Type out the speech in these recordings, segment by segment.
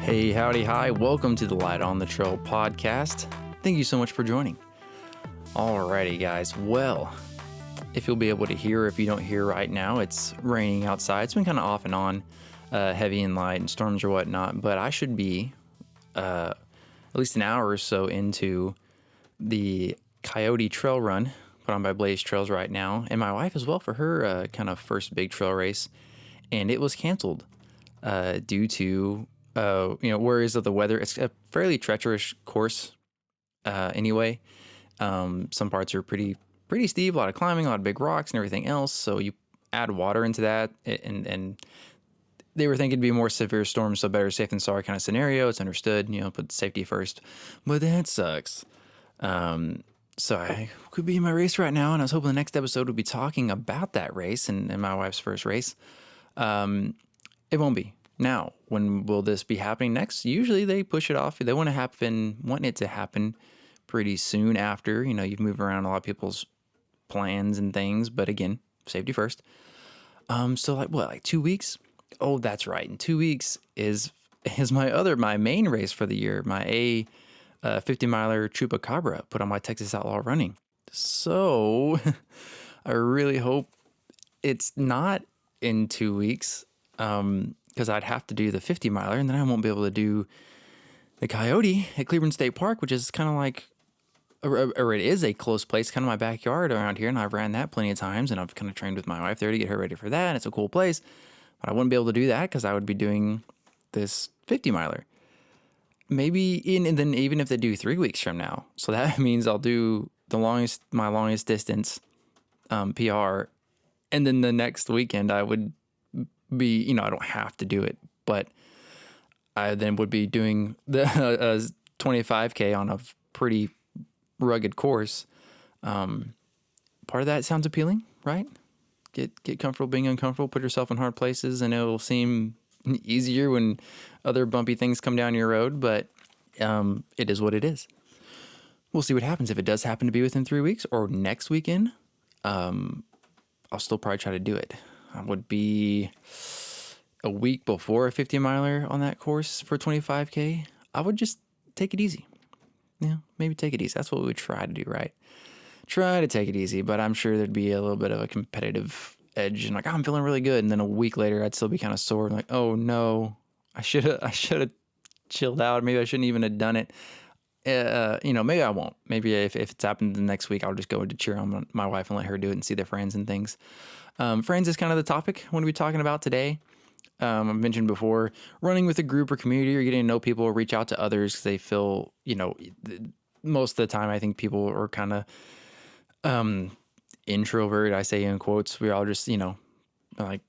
Hey, howdy, hi. Welcome to the Light on the Trail podcast. Thank you so much for joining. Alrighty, guys. Well, if you'll be able to hear, if you don't hear right now, it's raining outside. It's been kind of off and on, heavy and light and storms or whatnot, but I should be at least an hour or so into the Coyote trail run put on by Blaze Trails right now, and my wife as well for her kind of first big trail race, and it was canceled due to worries of the weather. It's a fairly treacherous course anyway. Some parts are pretty steep, a lot of climbing, a lot of big rocks and everything else. So you add water into that, and they were thinking it'd be more severe storms, so better safe than sorry kind of scenario. It's understood, put safety first, but that sucks. So I could be in my race right now, and I was hoping the next episode would be talking about that race and my wife's first race. It won't be. Now, when will this be happening next? Usually they push it off. They want it to happen pretty soon after. You've moved around a lot of people's plans and things, but again, safety first. So like 2 weeks? Oh, that's right. In 2 weeks is my main race for the year, my 50 miler Chupacabra put on my Texas Outlaw Running. So I really hope it's not in 2 weeks. Because I'd have to do the 50 miler, and then I won't be able to do the Coyote at Cleveland State Park, which is kind of like, or it is a close place, kind of my backyard around here, and I've ran that plenty of times, and I've kind of trained with my wife there to get her ready for that, and it's a cool place, but I wouldn't be able to do that because I would be doing this 50 miler. Maybe and then even if they do 3 weeks from now, so that means I'll do my longest distance PR, and then the next weekend I would be, I don't have to do it, but I then would be doing the 25K on a pretty rugged course. Part of that sounds appealing, right? Get comfortable being uncomfortable, put yourself in hard places, and it'll seem easier when other bumpy things come down your road, but it is what it is. We'll see what happens. If it does happen to be within 3 weeks or next weekend, I'll still probably try to do it. I would be a week before a 50 miler on that course for 25K. I would just take it easy. Yeah, maybe take it easy. That's what we would try to do, right? Try to take it easy, but I'm sure there'd be a little bit of a competitive edge and I'm feeling really good. And then a week later, I'd still be kind of sore and like, oh no, I should have chilled out. Maybe I shouldn't even have done it. Maybe I won't. Maybe if it's happened the next week, I'll just go to cheer on my wife and let her do it and see their friends and things. Friends is kind of the topic I'm going to be talking about today. I've mentioned before, running with a group or community or getting to know people, reach out to others because they feel, most of the time I think people are kind of introvert, I say in quotes. We're all just, like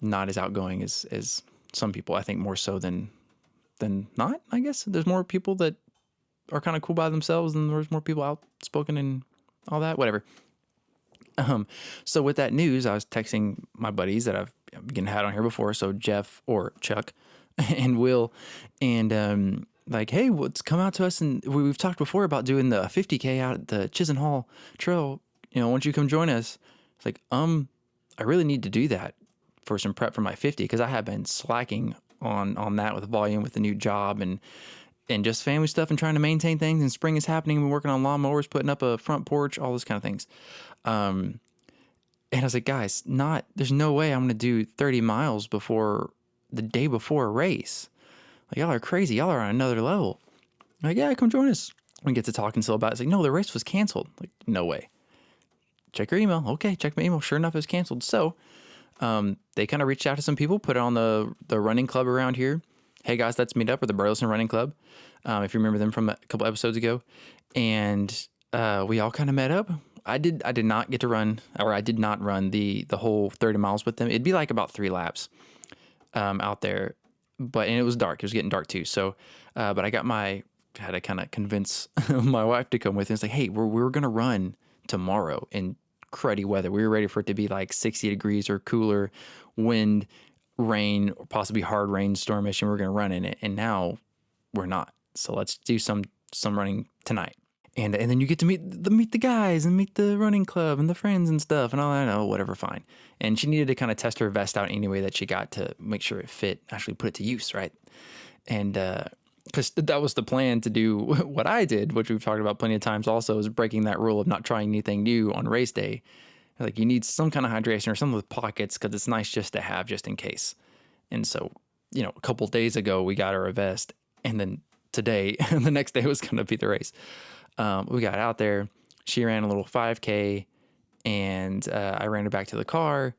not as outgoing as some people. I think more so than not, I guess. There's more people that are kind of cool by themselves and there's more people outspoken and all that, whatever. So with that news, I was texting my buddies that I've had on here before. So Jeff or Chuck and Will, and like, hey, let's come out to us. And we've talked before about doing the 50K out at the Chisenhall Trail. Why don't you come join us? It's like, I really need to do that for some prep for my 50 because I have been slacking on that with volume with the new job and just family stuff and trying to maintain things. And spring is happening. We're working on lawnmowers, putting up a front porch, all those kind of things. And I was like, guys, there's no way I'm going to do 30 miles before the day before a race. Like, y'all are crazy. Y'all are on another level. I'm like, yeah, come join us. We get to talking still about it. It's like, no, the race was canceled. Like, no way. Check your email. Okay, check my email. Sure enough, it was canceled. So, they kind of reached out to some people, put it on the running club around here. Hey guys, let's meet up with the Burleson Running Club. If you remember them from a couple episodes ago. And, we all kind of met up. I did not get to run, or I did not run the whole 30 miles with them. It'd be like about 3 laps out there, and it was dark. It was getting dark too. So, but I had to kind of convince my wife to come with. And it's like, hey, we're gonna run tomorrow in cruddy weather. We were ready for it to be like 60 degrees or cooler, wind, rain, or possibly hard rain, stormish, and we're gonna run in it. And now we're not. So let's do some running tonight. And then you get to meet the guys and meet the running club and the friends and stuff and all that. Oh, whatever, fine. And she needed to kind of test her vest out anyway that she got to make sure it fit, actually put it to use, right? And because that was the plan to do what I did, which we've talked about plenty of times also, is breaking that rule of not trying anything new on race day. Like, you need some kind of hydration or something with pockets because it's nice just to have just in case. And so, a couple days ago, we got her a vest. And then today, the next day was going to be the race. We got out there. She ran a little 5K, and I ran her back to the car.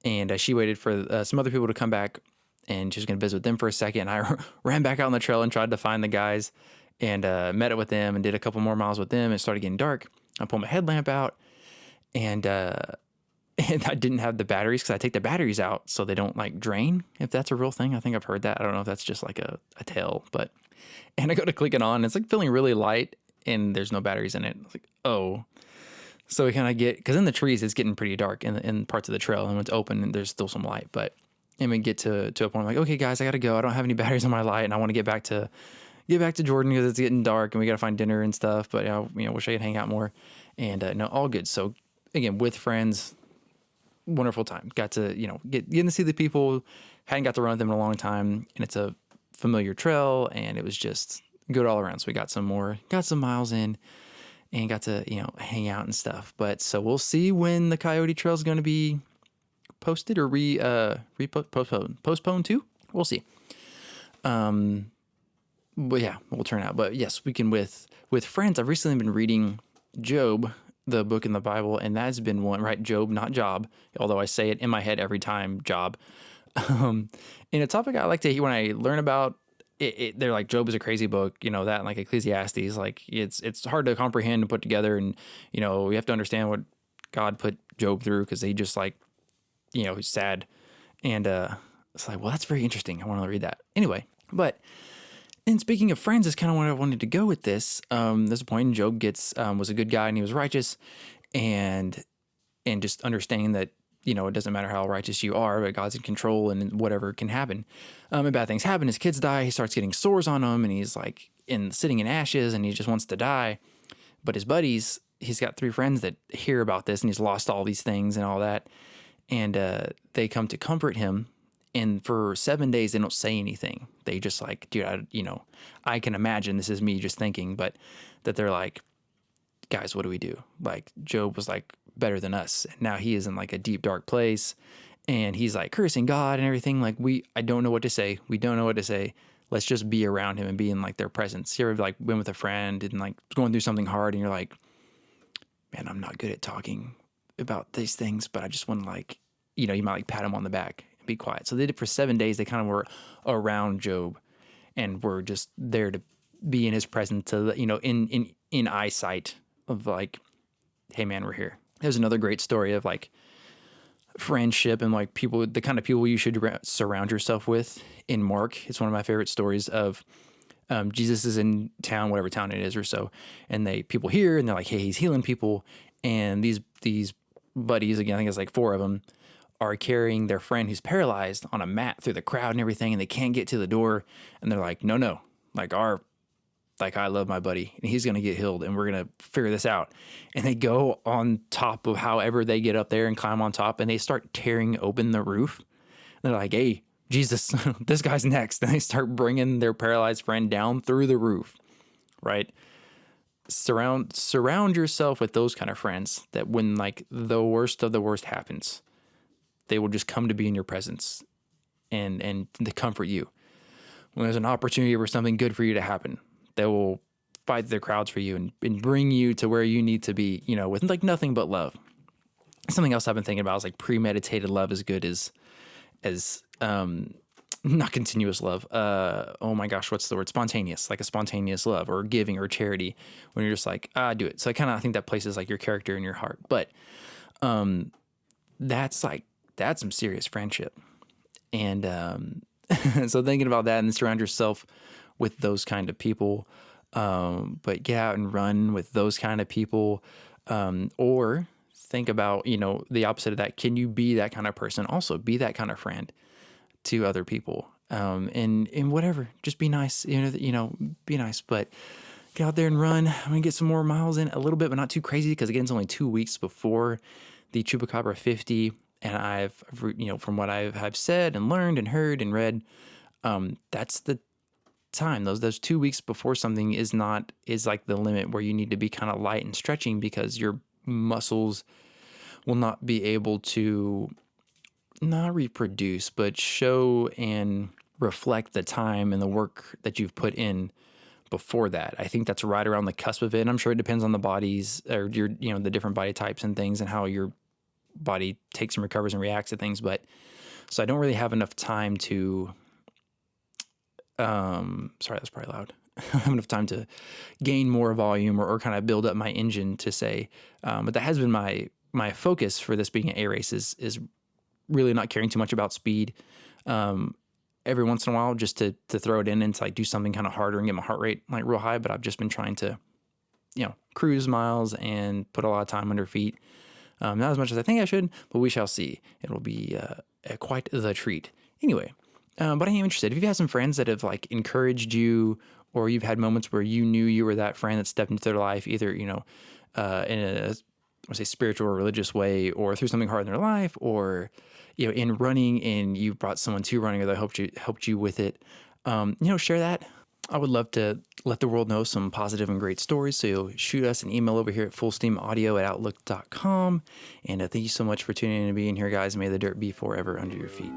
And she waited for some other people to come back, and she was going to visit with them for a second. I ran back out on the trail and tried to find the guys, and met it with them and did a couple more miles with them. It started getting dark. I pulled my headlamp out, and I didn't have the batteries because I take the batteries out so they don't like drain, if that's a real thing. I think I've heard that. I don't know if that's just like a tale, and I go to click it on. And it's like feeling really light, and there's no batteries in it. It's like, oh. So we kind of because in the trees, it's getting pretty dark in parts of the trail, and when it's open, and there's still some light. And we get to a point I'm like, okay, guys, I got to go. I don't have any batteries on my light, and I want to get back to Jordan because it's getting dark, and we got to find dinner and stuff. But wish I could hang out more. And no, all good. So again, with friends, wonderful time. Got to getting to see the people. Hadn't got to run with them in a long time, and it's a familiar trail, and it was just good all around. So we got some miles in. And got to, hang out and stuff. But so we'll see when the Coyote Trail is going to be posted or postponed too. We'll see. But yeah, we'll turn out. But yes, we can with friends. I've recently been reading Job, the book in the Bible, and that's been one, right? Job, not Job. Although I say it in my head every time, Job. And a topic I like to hear when I learn about they're like, Job is a crazy book, that, and like Ecclesiastes, like it's hard to comprehend and put together. And, we have to understand what God put Job through, because he just like, he's sad. And it's like, well, that's very interesting. I want to read that anyway. And speaking of friends, is kind of what I wanted to go with this. There's a point in Job was a good guy, and he was righteous, and just understanding that, it doesn't matter how righteous you are, but God's in control, and whatever can happen. And bad things happen. His kids die. He starts getting sores on him, and he's like sitting in ashes, and he just wants to die. But his buddies, he's got 3 friends that hear about this, and he's lost all these things and all that. And they come to comfort him. And for 7 days, they don't say anything. They just like, dude, I can imagine, this is me just thinking, but that they're like, guys, what do we do? Like, Job was like better than us. And now he is in like a deep, dark place, and he's like cursing God and everything. Like, I don't know what to say. We don't know what to say. Let's just be around him and be in like their presence. You ever like been with a friend and like going through something hard, and you're like, man, I'm not good at talking about these things, but I just want to like, you might like pat him on the back and be quiet. So they did for 7 days. They kind of were around Job, and were just there to be in his presence, to, in eyesight of like, hey man, we're here. There's another great story of like friendship and like people, the kind of people you should surround yourself with in Mark. It's one of my favorite stories of Jesus is in town, whatever town it is or so. And people hear, and they're like, hey, he's healing people. And these buddies, again, I think it's like 4 of them, are carrying their friend who's paralyzed on a mat through the crowd and everything. And they can't get to the door. And they're like, no, like, I love my buddy, and he's going to get healed, and we're going to figure this out. And they go on top of however they get up there and climb on top, and they start tearing open the roof. And they're like, hey, Jesus, this guy's next. And they start bringing their paralyzed friend down through the roof, right? Surround yourself with those kind of friends that when like the worst of the worst happens, they will just come to be in your presence and to comfort you. When there's an opportunity for something good for you to happen, they will fight their crowds for you and bring you to where you need to be, with like nothing but love. Something else I've been thinking about is like premeditated love is good as not continuous love. Oh my gosh, what's the word? Spontaneous, like a spontaneous love, or giving or charity, when you're just like, do it. So I think that places like your character in your heart. But that's some serious friendship. And so thinking about that, and surround yourself with those kind of people, but get out and run with those kind of people, or think about, the opposite of that. Can you be that kind of person? Also be that kind of friend to other people, and whatever, just be nice, be nice, but get out there and run. I'm going to get some more miles in a little bit, but not too crazy. Because again, it's only 2 weeks before the Chupacabra 50. And from what I've said and learned and heard and read, that's the time. Those 2 weeks before something is like the limit where you need to be kind of light and stretching, because your muscles will not be able to not reproduce, but show and reflect the time and the work that you've put in before that. I think that's right around the cusp of it. And I'm sure it depends on the bodies, or the different body types and things, and how your body takes and recovers and reacts to things. But so I don't really have enough time to, sorry, that's probably loud. I have enough time to gain more volume, or kind of build up my engine to say, but that has been my focus for this being an A race is really not caring too much about speed. Every once in a while, just to throw it in and to like do something kind of harder and get my heart rate like real high. But I've just been trying to, cruise miles and put a lot of time under feet. Not as much as I think I should, but we shall see. It will be quite the treat. Anyway, but I am interested. If you've had some friends that have like encouraged you, or you've had moments where you knew you were that friend that stepped into their life, either, in a, spiritual or religious way, or through something hard in their life, or, in running, and you brought someone to running, or they helped you with it, share that. I would love to let the world know some positive and great stories. So shoot us an email over here at fullsteamaudio@outlook.com. And thank you so much for tuning in and being here, guys. May the dirt be forever under your feet.